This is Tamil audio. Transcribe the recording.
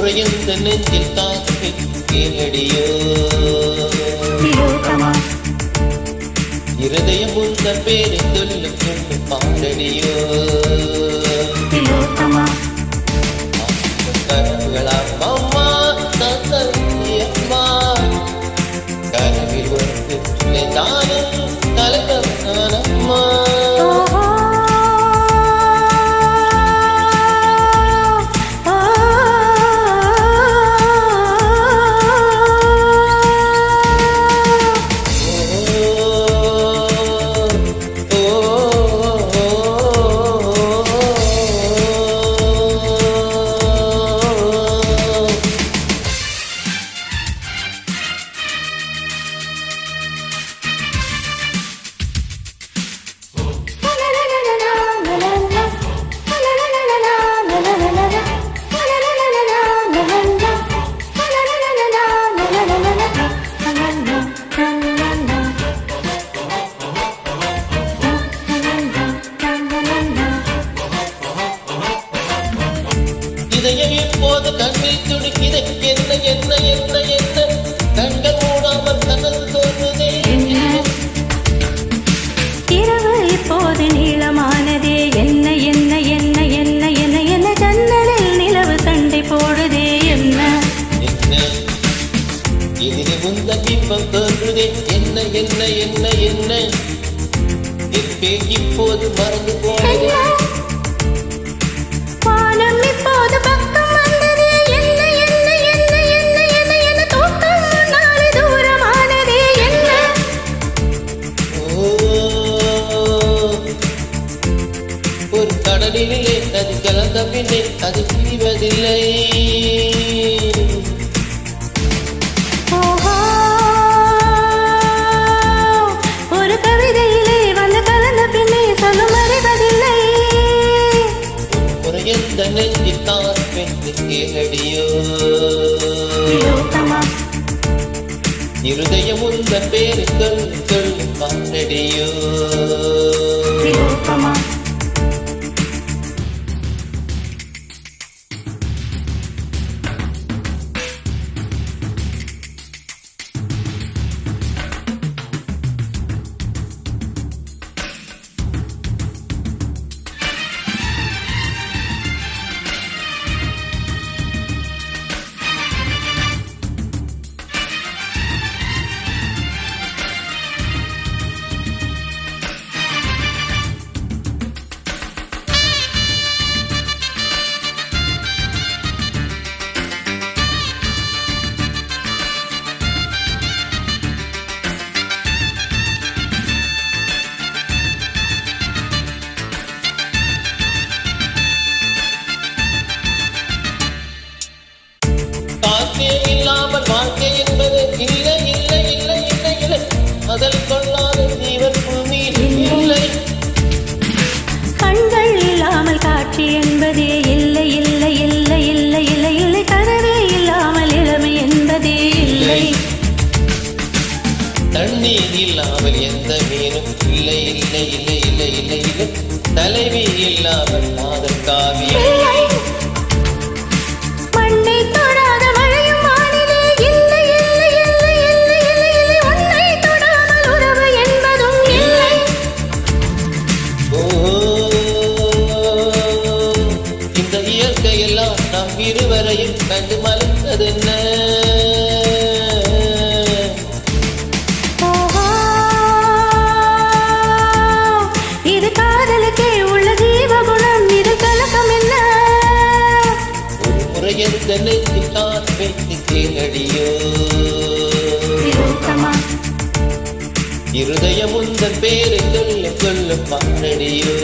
முறையந்த நெஞ்சில் தாக்கி கேளடியோ இருதயம் உந்த பேரை சொல்லு சொல்லு பாடடியோ கரங்களம்மா தந்தையம்மா கரவில் வந்து தானும் கலகம்மா இப்போது கண்ணில் துடிக்கிற என்ன என்ன என்ன என்ன கண்கள் மூடாமல் கனவு தோன்றுதே இரவு இப்போது நீளமானதே என்ன என்ன என்ன என்ன என்ன என்ன ஜன்னலில் நிலவு சண்டை போடுதே என்ன என்ன இதில் உந்த பிம்பம் தோன்றுதே என்ன என்ன என்ன என்ன இப்போது மறந்து போனதே வானம் இப்போது பக்கம் வந்ததே என்ன என்ன என்ன என்ன என்ன என்ன தூக்கம் நாளை தூரமானதே என்ன ஒரு கடலிலே அது கலந்த பின்னே அது பிரிவதில்லை ஒரு கவிதையிலே வந்து கலந்த பின்னே சொல்லும் அறிவதில்லை எந்த நெஞ்சில் தான் பெற்று கேளடியோ இருதயம் உந்த பேரு சொல்லு சொல்லு பாடடியோ இல்லாமல் வாழ்க்கை என்பது இல்லை இல்லை இல்லை இல்லை இல்லை அதில் கொள்ளாத ஜீவன் பூமியில் இல்லை கண்கள் இல்லாமல் காட்சி என்பதே இல்லை இல்லை இல்லை இல்லை இல்லை இல்லை கனவே இல்லாமல் இளமை என்பதே இல்லை தண்ணீர் இல்லாமல் எந்த மீனும் இல்லை இல்லை இல்லை இல்லை இல்லை இல்லை தலைவி இல்லாமல் காதல் காவியம் மண்ணை தொடாத மழையும் வானிலே இல்லை இல்லை இல்லை இல்லை இல்லை இல்லை உன்னை தொடாமல் உறவு என்பதும் இல்லை இந்த இயற்கையெல்லாம் நம் இருவரையும் கண்டு மலர்ந்ததென்ன இது காதலுக்கே உள்ள ஜீவகுணம் இது கலக்கம் என்ன ஒரு முறை எந்த நெஞ்சில் தான் வைத்து கேளடியோ இருதயம் உந்தன் பேரை சொல்ல சொல்ல பாடடியோ